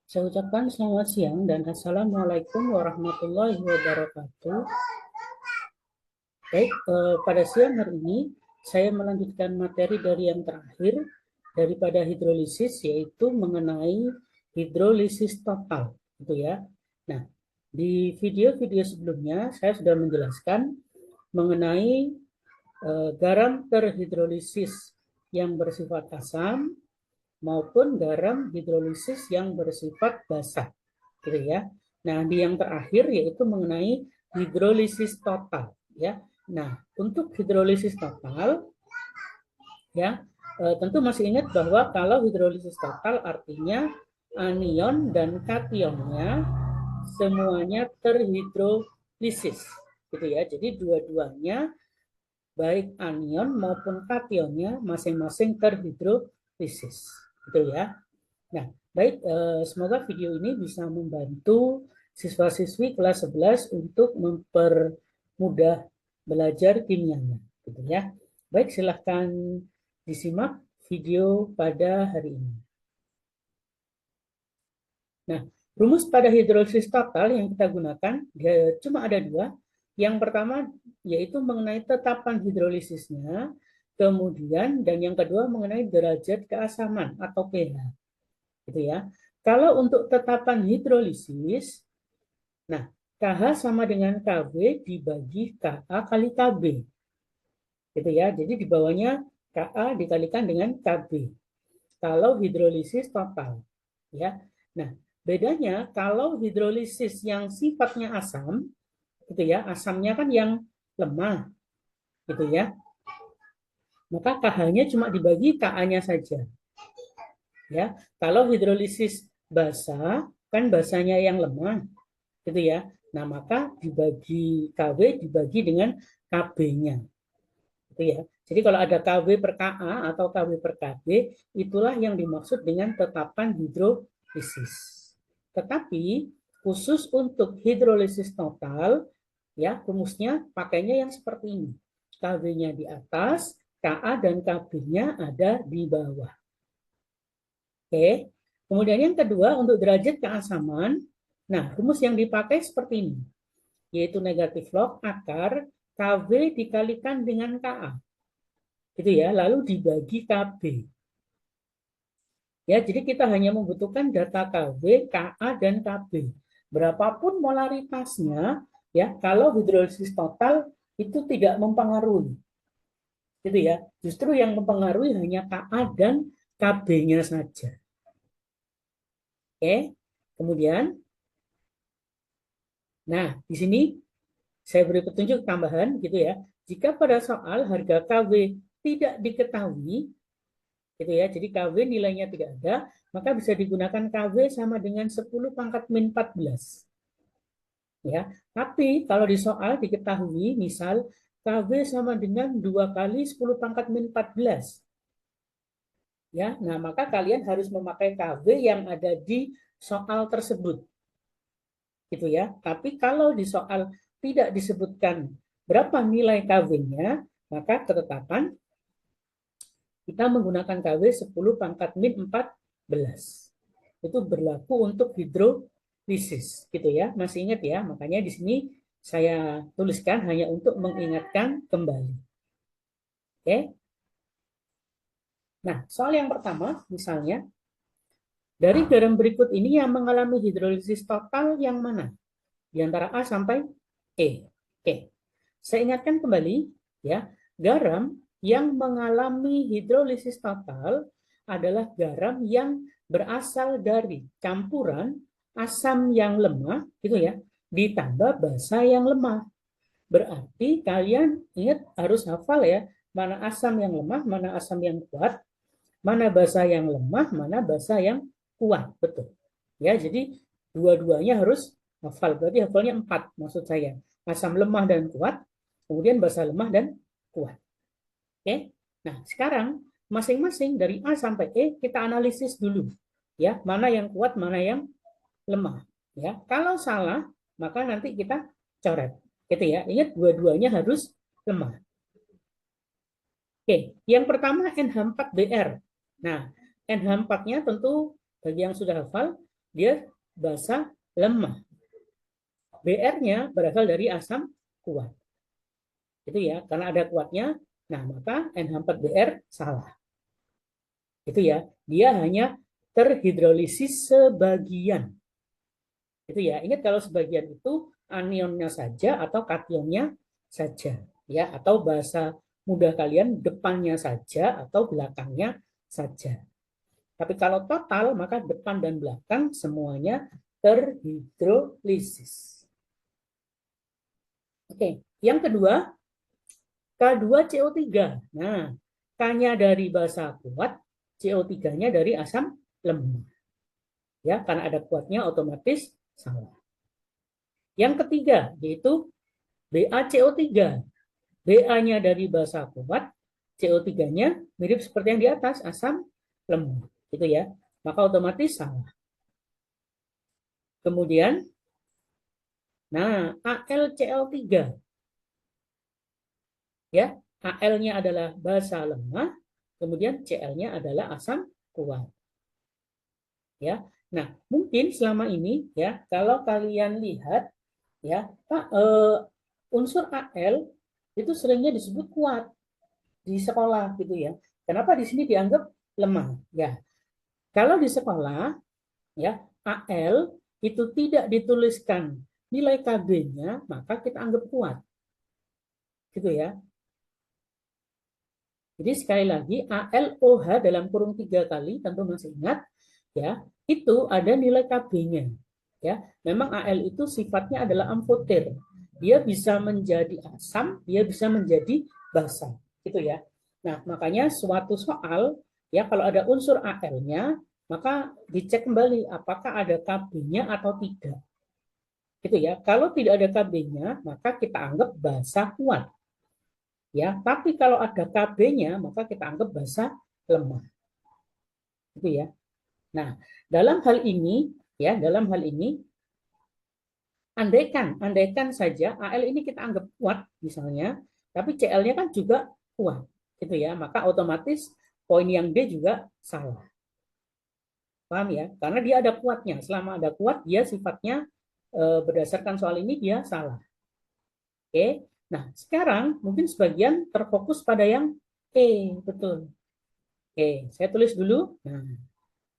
Saya ucapkan selamat siang dan Assalamualaikum warahmatullahi wabarakatuh. Baik, pada siang hari ini saya melanjutkan materi dari yang terakhir daripada hidrolisis, yaitu mengenai hidrolisis total, gitu ya. Nah, di video-video sebelumnya saya sudah menjelaskan mengenai garam terhidrolisis yang bersifat asam maupun garam hidrolisis yang bersifat basah, gitu ya. Nah, di yang terakhir yaitu mengenai hidrolisis total, ya. Nah, untuk hidrolisis total, ya, tentu masih ingat bahwa kalau hidrolisis total artinya anion dan kationnya semuanya terhidrolisis, gitu ya. Jadi dua-duanya baik anion maupun kationnya masing-masing terhidrolisis, gitu ya. Nah, baik, semoga video ini bisa membantu siswa-siswi kelas 11 untuk mempermudah belajar kimianya, gitu ya. Baik, silahkan disimak video pada hari ini. Nah, rumus pada hidrolisis total yang kita gunakan cuma ada dua. Yang pertama yaitu mengenai tetapan hidrolisisnya, kemudian dan yang kedua mengenai derajat keasaman atau pH. Gitu ya. Kalau untuk tetapan hidrolisis, nah KH sama dengan KB dibagi KA kali KB. Gitu ya. Jadi di bawahnya KA dikalikan dengan KB. Kalau hidrolisis total, ya. Nah, bedanya kalau hidrolisis yang sifatnya asam, gitu ya, asamnya kan yang lemah, gitu ya. Maka KH-nya cuma dibagi KA-nya saja. Ya, kalau hidrolisis basah, kan basahnya yang lemah, gitu ya. Nah, maka dibagi KW dibagi dengan KB-nya. Gitu ya. Jadi kalau ada KW per KA atau KW per KB, itulah yang dimaksud dengan tetapan hidrolisis. Tetapi khusus untuk hidrolisis total, ya rumusnya pakainya yang seperti ini. KW-nya di atas, KA dan KB-nya ada di bawah. Oke. Kemudian yang kedua untuk derajat keasaman, nah rumus yang dipakai seperti ini, yaitu negatif log akar KW dikalikan dengan KA, gitu ya, lalu dibagi KB. Ya, jadi kita hanya membutuhkan data KW, KA dan KB. Berapapun molaritasnya, ya, kalau hidrolisis total itu tidak mempengaruhi, gitu ya. Justru yang mempengaruhi hanya KA dan KB-nya saja. Oke, kemudian, nah di sini saya beri petunjuk tambahan gitu ya. Jika pada soal harga KW tidak diketahui, gitu ya, jadi KW nilainya tidak ada, maka bisa digunakan KW sama dengan 10 pangkat min 14. Ya, tapi kalau di soal diketahui, misal KW sama dengan 2 kali 10 pangkat min 14. Ya, nah maka kalian harus memakai KW yang ada di soal tersebut. Gitu ya. Tapi kalau di soal tidak disebutkan berapa nilai KW-nya, maka ketetapan kita menggunakan KW 10 pangkat min 14. Itu berlaku untuk hidrolisis, gitu ya. Masih ingat ya? Makanya di sini saya tuliskan hanya untuk mengingatkan kembali. Oke. Nah, soal yang pertama misalnya dari garam berikut ini yang mengalami hidrolisis total yang mana? Di antara A sampai E. Oke. Saya ingatkan kembali ya, garam yang mengalami hidrolisis total adalah garam yang berasal dari campuran asam yang lemah gitu ya, ditambah basa yang lemah. Berarti kalian ingat harus hafal ya, mana asam yang lemah, mana asam yang kuat, mana basa yang lemah, mana basa yang kuat. Betul. Ya, jadi dua-duanya harus hafal. Berarti hafalnya 4 maksud saya. Asam lemah dan kuat, kemudian basa lemah dan kuat. Oke. Nah, sekarang masing-masing dari A sampai E kita analisis dulu. Ya, mana yang kuat, mana yang lemah. Ya, kalau salah, maka nanti kita coret. Gitu ya. Ingat dua-duanya harus lemah. Oke, yang pertama NH4BR. Nah, NH4-nya tentu bagi yang sudah hafal, dia basa lemah. Br-nya berasal dari asam kuat. Itu ya, karena ada kuatnya, nah maka NH4Br salah. Itu ya, dia hanya terhidrolisis sebagian. Itu ya, ingat kalau sebagian itu anionnya saja atau kationnya saja, ya, atau bahasa mudah kalian depannya saja atau belakangnya saja. Tapi kalau total maka depan dan belakang semuanya terhidrolisis. Oke, yang kedua K2CO3. Nah, K-nya dari basa kuat, CO3-nya dari asam lemah. Ya, karena ada kuatnya otomatis salah. Yang ketiga yaitu BaCO3. Ba-nya dari basa kuat, CO3-nya mirip seperti yang di atas, asam lemah. Gitu ya. Maka otomatis salah. Kemudian, nah, AlCl3. Ya, Al-nya adalah basa lemah, kemudian Cl-nya adalah asam kuat. Ya. Nah, mungkin selama ini ya, kalau kalian lihat ya, Pak, unsur Al itu seringnya disebut kuat di sekolah gitu ya. Kenapa di sini dianggap lemah? Ya. Kalau di sekolah ya, Al itu tidak dituliskan nilai Kb-nya, maka kita anggap kuat. Gitu ya. Jadi sekali lagi ALOH dalam kurung 3 kali, tentu masih ingat ya, itu ada nilai Kb-nya. Ya, memang Al itu sifatnya adalah amfoter. Dia bisa menjadi asam, dia bisa menjadi basa, gitu ya. Nah, makanya suatu soal ya kalau ada unsur Al-nya, maka dicek kembali apakah ada Kb-nya atau tidak. Gitu ya. Kalau tidak ada Kb-nya, maka kita anggap basa kuat. Ya, tapi kalau ada KB-nya maka kita anggap basa lemah. Itu ya. Nah, dalam hal ini ya, dalam hal ini andaikan saja Al ini kita anggap kuat misalnya, tapi Cl-nya kan juga kuat. Gitu ya. Maka otomatis poin yang D juga salah. Paham ya? Karena dia ada kuatnya. Selama ada kuat, dia sifatnya berdasarkan soal ini dia salah. Oke. Nah, sekarang mungkin sebagian terfokus pada yang E, betul. Oke, saya tulis dulu. Nah,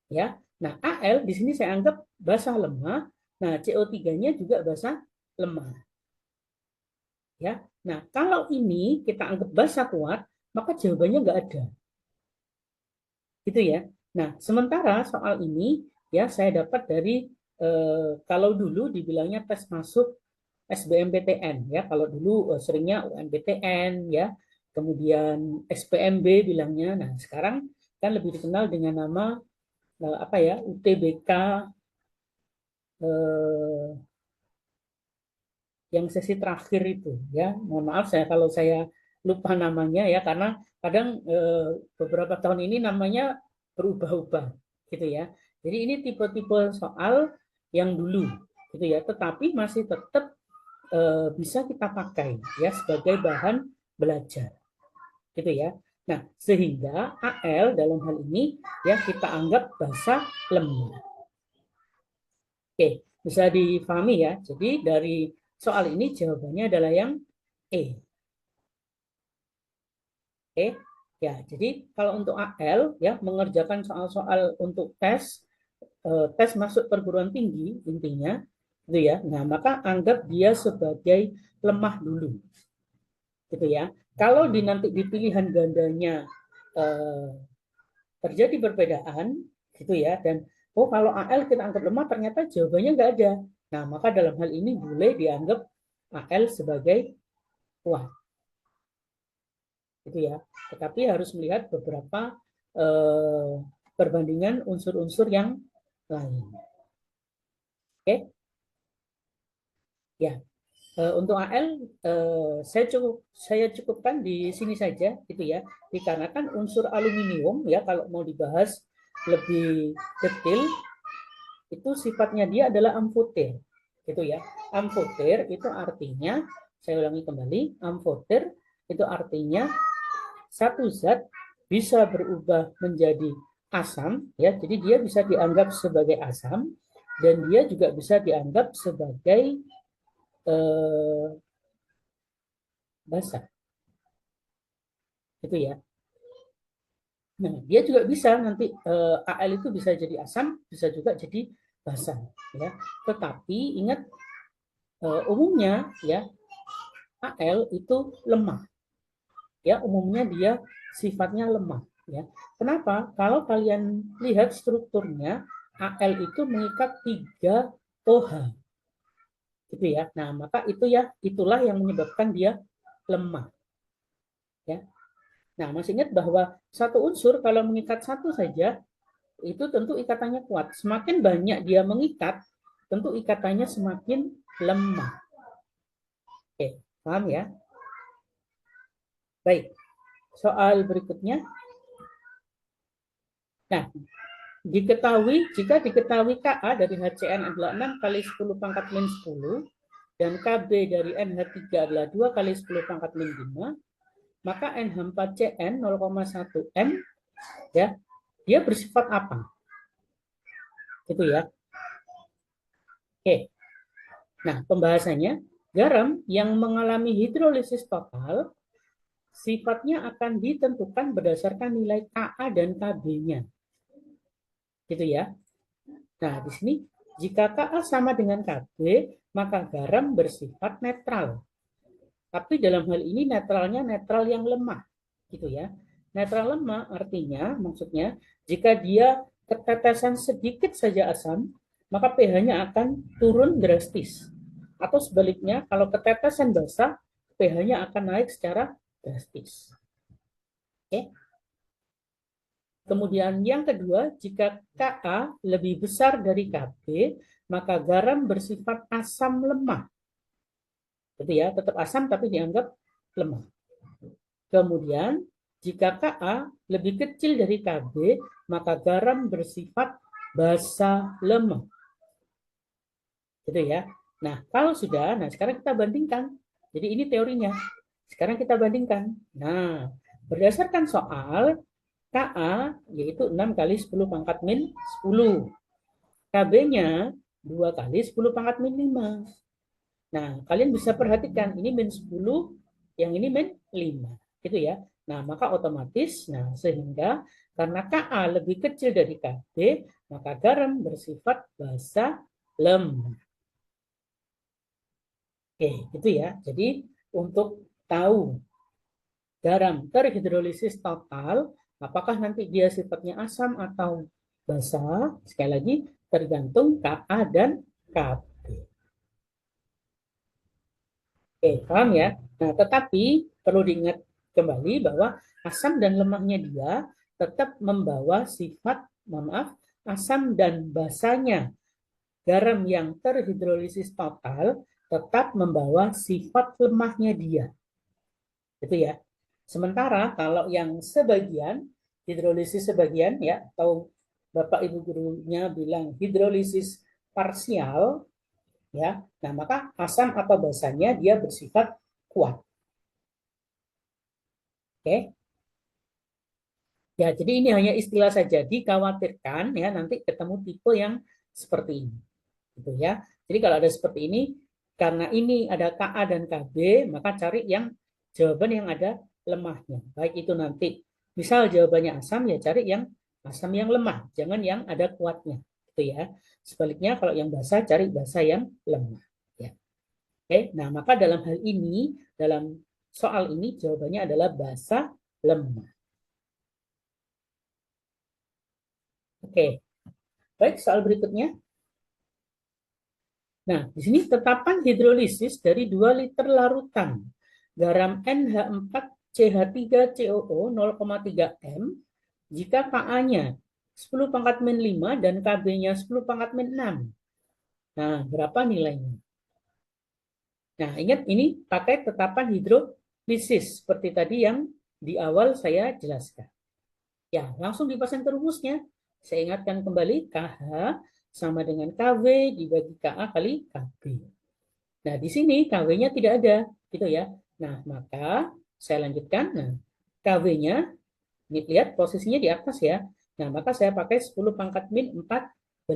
ya. Nah, Al di sini saya anggap basa lemah. Nah, CO3-nya juga basa lemah. Ya. Nah, kalau ini kita anggap basa kuat, maka jawabannya nggak ada. Gitu ya. Nah, sementara soal ini ya saya dapat dari kalau dulu dibilangnya tes masuk SBMPTN ya, kalau dulu seringnya UMPTN ya, kemudian SPMB bilangnya. Nah, sekarang kan lebih dikenal dengan nama apa ya, UTBK yang sesi terakhir itu ya. Mohon maaf saya kalau saya lupa namanya ya, karena kadang beberapa tahun ini namanya berubah-ubah gitu ya. Jadi ini tipe-tipe soal yang dulu gitu ya, tetapi masih tetap bisa kita pakai ya sebagai bahan belajar gitu ya. Nah, sehingga AL dalam hal ini ya kita anggap basa lemah. Oke, bisa difahami ya. Jadi dari soal ini jawabannya adalah yang E. Oke, ya. Jadi kalau untuk AL ya mengerjakan soal-soal untuk tes masuk perguruan tinggi intinya gitu ya. Nah, maka anggap dia sebagai lemah dulu. Gitu ya. Kalau nanti di pilihan gandanya terjadi perbedaan gitu ya, dan kalau AL kita anggap lemah ternyata jawabannya nggak ada. Nah, maka dalam hal ini boleh dianggap AL sebagai kuat. Gitu ya. Tetapi harus melihat beberapa perbandingan unsur-unsur yang lain. Oke. Ya. Untuk AL saya cukupkan di sini saja gitu ya, dikarenakan unsur aluminium ya kalau mau dibahas lebih detail itu sifatnya dia adalah amfoter gitu ya. Amfoter itu artinya, saya ulangi kembali, amfoter itu artinya satu zat bisa berubah menjadi asam ya, jadi dia bisa dianggap sebagai asam. dan dia juga bisa dianggap sebagai basa. Itu ya. Nah, dia juga bisa nanti Al itu bisa jadi asam, bisa juga jadi basa, ya. Tetapi ingat umumnya ya Al itu lemah, ya umumnya dia sifatnya lemah, ya. Kenapa? Kalau kalian lihat strukturnya Al itu mengikat 3 OH, gitu ya. Nah, maka itu ya itulah yang menyebabkan dia lemah, ya. Nah, masih ingat bahwa satu unsur kalau mengikat satu saja itu tentu ikatannya kuat. Semakin banyak dia mengikat, tentu ikatannya semakin lemah. Oke, paham ya? Baik, soal berikutnya. Nah, jika diketahui Ka dari HCN adalah 6 kali 10 pangkat min 10 dan Kb dari NH3 adalah 2 kali 10 pangkat min 5, maka NH4CN 0,1 M ya, dia bersifat apa? Gitu ya. Oke. Nah, pembahasannya, garam yang mengalami hidrolisis total sifatnya akan ditentukan berdasarkan nilai Ka dan Kb-nya. Gitu ya. Nah, di sini jika Ka sama dengan Kb, maka garam bersifat netral. Tapi dalam hal ini netralnya netral yang lemah. Gitu ya. Netral lemah artinya, maksudnya, jika dia ketetesan sedikit saja asam, maka pH-nya akan turun drastis. Atau sebaliknya, kalau ketetesan basah, pH-nya akan naik secara drastis. Oke. Kemudian yang kedua, jika Ka lebih besar dari Kb, maka garam bersifat asam lemah. Gitu ya, tetap asam tapi dianggap lemah. Kemudian, jika Ka lebih kecil dari Kb, maka garam bersifat basa lemah. Gitu ya. Nah, kalau sudah, nah sekarang kita bandingkan. Jadi ini teorinya. Sekarang kita bandingkan. Nah, berdasarkan soal, Ka yaitu 6 kali 10 pangkat min 10. Kb-nya 2 kali 10 pangkat min 5. Nah, kalian bisa perhatikan ini min 10, yang ini min 5. Gitu ya. Nah, maka otomatis, nah sehingga karena Ka lebih kecil dari Kb, maka garam bersifat basa lemah. Oke, gitu ya. Jadi untuk tahu garam terhidrolisis total, apakah nanti dia sifatnya asam atau basa, sekali lagi tergantung Ka dan Kb. Oke, paham ya? Nah, tetapi perlu diingat kembali bahwa asam dan lemahnya dia tetap membawa sifat, maaf, asam dan basanya garam yang terhidrolisis total tetap membawa sifat lemahnya dia. Itu ya. Sementara kalau yang sebagian, hidrolisis sebagian ya, atau Bapak Ibu gurunya bilang hidrolisis parsial, ya. Nah, maka asam atau basanya dia bersifat kuat. Oke. Ya, jadi ini hanya istilah saja. Dikhawatirkan ya nanti ketemu tipe yang seperti ini. Gitu ya. Jadi kalau ada seperti ini, karena ini ada Ka dan Kb, maka cari yang jawaban yang ada lemahnya. Baik itu nanti, misal jawabannya asam, ya cari yang asam yang lemah, jangan yang ada kuatnya. Gitu ya. Sebaliknya kalau yang basa, cari basa yang lemah. Ya. Oke, nah maka dalam hal ini, dalam soal ini jawabannya adalah basa lemah. Oke, baik soal berikutnya. Nah, di sini tetapan hidrolisis dari 2 liter larutan garam NH4CH3COO 0,3 M jika Ka-nya 10 pangkat min 5 dan Kb-nya 10 pangkat min 6. Nah, berapa nilainya? Nah, ingat ini pakai tetapan hidrolisis seperti tadi yang di awal saya jelaskan. Ya, langsung dipasang ke rumusnya. Saya ingatkan kembali KH sama dengan KV dibagi KA kali KB. Nah, di sini KW-nya tidak ada, gitu ya. Nah, maka saya lanjutkan. Nah, KW-nya, lihat posisinya di atas ya. Nah, maka saya pakai 10 pangkat min 14.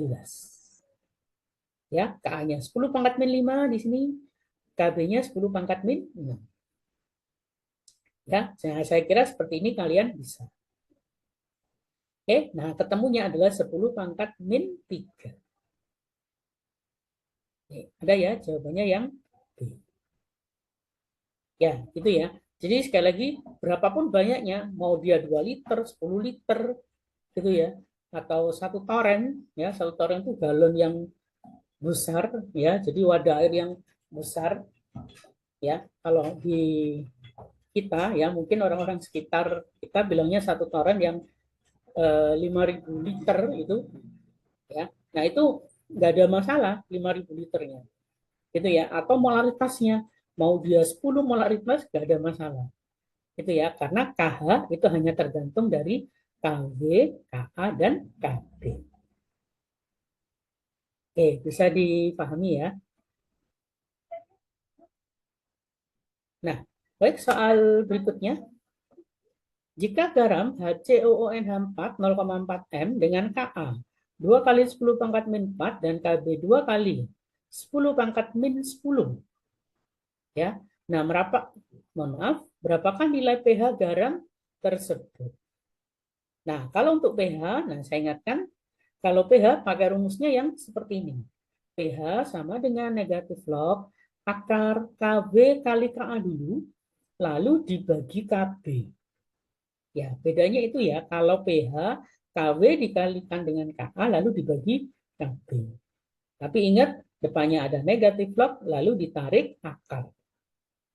Ya, KA-nya 10 pangkat min 5 di sini, KB-nya 10 pangkat min 6. Ya, saya kira seperti ini kalian bisa. Oke, nah ketemunya adalah 10 pangkat min 3. Oke, ada ya jawabannya yang B. Ya, itu ya. Jadi sekali lagi, berapapun banyaknya, mau dia 2 liter, 10 liter, gitu ya, atau satu toren, ya, satu toren itu galon yang besar, ya, jadi wadah air yang besar, ya. Kalau di kita, ya, mungkin orang-orang sekitar kita bilangnya satu toren yang 5.000 liter itu, ya. Nah itu nggak ada masalah 5.000 liternya, gitu ya. Atau molaritasnya, mau dia 10 molaritas nggak ada masalah, itu ya, karena KH itu hanya tergantung dari KW, KA, dan KB. Oke, bisa dipahami ya. Nah, baik, soal berikutnya. Jika garam HCOONH4 0,4 M dengan Ka 2 kali 10 pangkat min 4 dan Kb 2 kali 10 pangkat min 10. Ya. Nah, berapakah nilai pH garam tersebut? Nah, kalau untuk pH, nah saya ingatkan, kalau pH pakai rumusnya yang seperti ini. pH sama dengan negatif log akar Kb kali Ka dulu, lalu dibagi Kb. Ya, bedanya itu ya, kalau pH, Kw dikalikan dengan Ka, lalu dibagi Kb. Tapi ingat, depannya ada negatif log, lalu ditarik akar.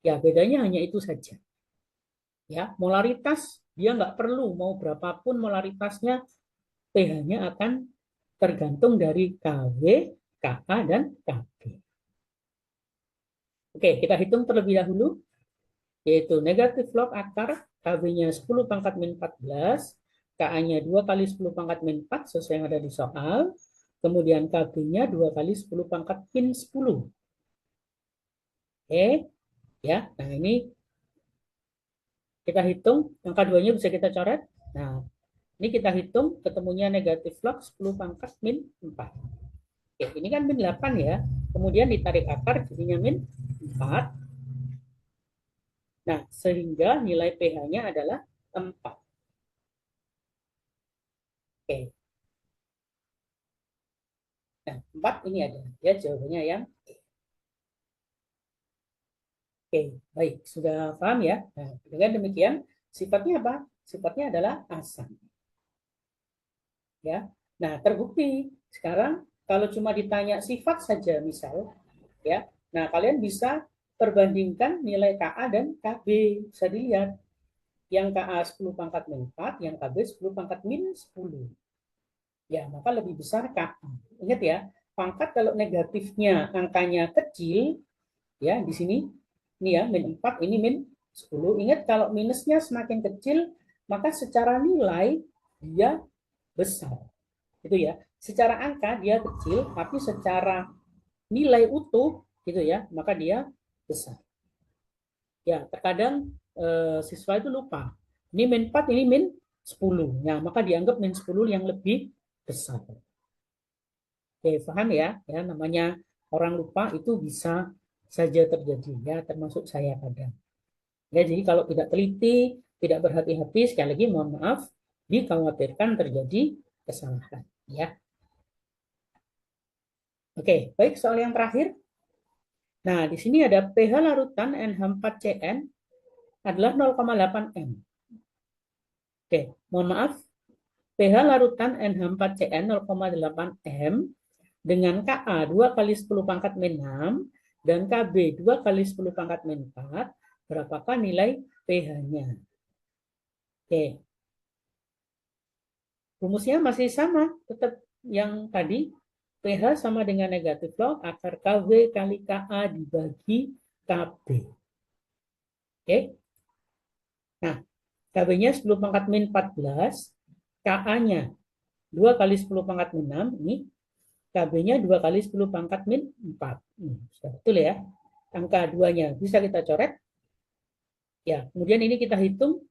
Ya, bedanya hanya itu saja. Ya, molaritas, dia nggak perlu, mau berapapun molaritasnya, pH-nya akan tergantung dari Kw, Ka, dan Kb. Oke, kita hitung terlebih dahulu, yaitu negatif log akar, Kb-nya 10 pangkat min 14, Ka-nya 2 kali 10 pangkat min 4, sesuai yang ada di soal, kemudian Kb-nya 2 kali 10 pangkat min 10. Oke, ya, nah ini kita hitung, angka 2-nya bisa kita coret. Nah, ini kita hitung, ketemunya negatif log 10 pangkat min 4. Oke, ini kan min 8 ya, kemudian ditarik akar, jadinya min 4. Nah, sehingga nilai pH-nya adalah 4. Oke. Nah, 4 ini ada. Ya, jawabannya yang oke. Baik, sudah paham ya? Nah, dengan demikian, sifatnya apa? Sifatnya adalah asam. Ya. Nah, terbukti sekarang kalau cuma ditanya sifat saja misal, ya. Nah, kalian bisa perbandingkan nilai Ka dan Kb. Bisa dilihat. Yang Ka 10 pangkat min 4, yang Kb 10 pangkat min 10. Ya, maka lebih besar Ka. Ingat ya, pangkat kalau negatifnya angkanya kecil, ya di sini ini ya min 4, ini min 10. Ingat kalau minusnya semakin kecil, maka secara nilai dia besar. Itu ya. Secara angka dia kecil, tapi secara nilai utuh gitu ya, maka dia besar. Ya, terkadang siswa itu lupa. Ini min 4, ini min 10. Ya, maka dianggap min 10 yang lebih besar. Oke, paham ya? Ya, namanya orang lupa itu bisa saja terjadi ya, termasuk saya kadang. Ya, jadi kalau tidak teliti, tidak berhati-hati, sekali lagi mohon maaf, dikhawatirkan terjadi kesalahan ya. Oke, baik, soal yang terakhir. Nah, di sini ada pH larutan NH4CN adalah 0,8 M. Oke, mohon maaf, pH larutan NH4CN 0,8 M dengan Ka 2 kali 10 pangkat min 6 dan Kb 2 kali 10 pangkat min 4, berapakah nilai pH-nya? Oke. Rumusnya masih sama, tetap yang tadi, pH sama dengan negatif log akar Kw kali Ka dibagi Kb. Oke. Nah, Kb-nya 10 pangkat min 14, Ka-nya 2 kali 10 pangkat min 6, ini Kb-nya 2 kali 10 pangkat min 4. Sudah betul ya. Angka 2-nya bisa kita coret. Ya, kemudian ini kita hitung.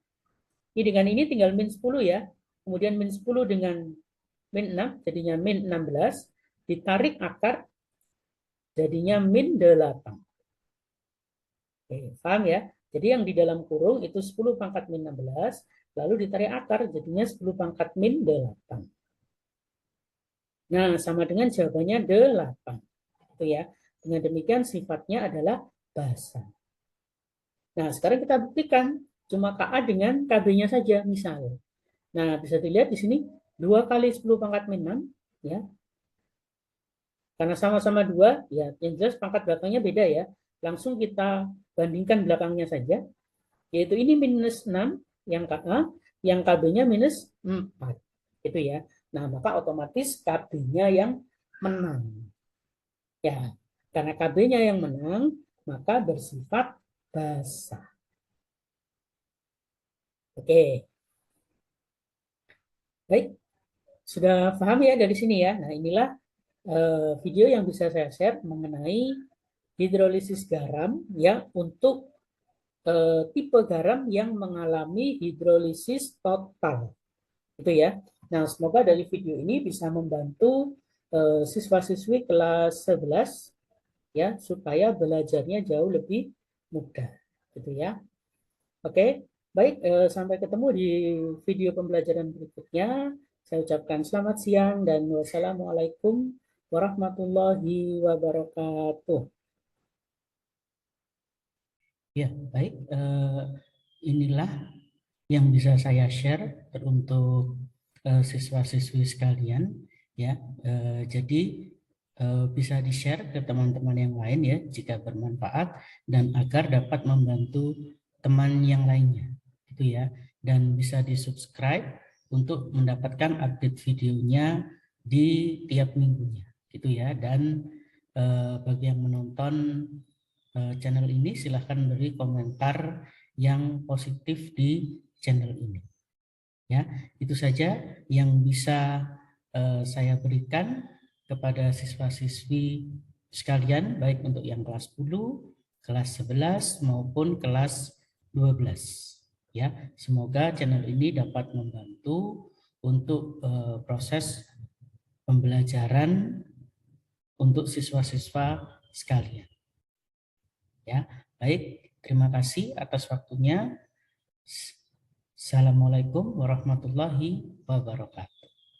Ini dengan ini tinggal min 10 ya. Kemudian min 10 dengan min 6, jadinya min 16. Ditarik akar, jadinya min 8. Oke, paham ya? Jadi yang di dalam kurung itu 10 pangkat min 16, lalu ditarik akar jadinya 10 pangkat min 8. Nah, sama dengan jawabannya 8. Itu ya. Dengan demikian sifatnya adalah basa. Nah, sekarang kita buktikan cuma KA dengan KB-nya saja misal. Nah, bisa dilihat di sini 2 kali 10 pangkat min 6 ya. Karena sama-sama 2, ya yang jelas pangkat belakangnya beda ya. Langsung kita bandingkan belakangnya saja. Yaitu ini minus 6 yang KA, yang KB-nya minus 4. Itu ya. Nah, maka otomatis KB-nya yang menang. Ya, karena KB-nya yang menang, maka bersifat basa. Oke. Baik, sudah paham ya dari sini ya. Nah, inilah video yang bisa saya share mengenai hidrolisis garam ya untuk tipe garam yang mengalami hidrolisis total. Itu ya. Nah, semoga dari video ini bisa membantu siswa-siswi kelas 11 ya supaya belajarnya jauh lebih mudah. Gitu ya. Oke. Baik, sampai ketemu di video pembelajaran berikutnya. Saya ucapkan selamat siang dan wassalamualaikum warahmatullahi wabarakatuh. Ya, baik. Inilah yang bisa saya share untuk siswa-siswi sekalian. Ya, jadi bisa di-share ke teman-teman yang lain ya jika bermanfaat dan agar dapat membantu teman yang lainnya. Itu ya. Dan bisa di-subscribe untuk mendapatkan update videonya di tiap minggunya. Gitu ya. Dan bagi yang menonton channel ini silahkan beri komentar yang positif di channel ini. Ya, itu saja yang bisa saya berikan kepada siswa-siswi sekalian baik untuk yang kelas 10, kelas 11 maupun kelas 12. Ya, semoga channel ini dapat membantu untuk proses pembelajaran untuk siswa-siswa sekalian. Ya, baik. Terima kasih atas waktunya. Assalamualaikum warahmatullahi wabarakatuh.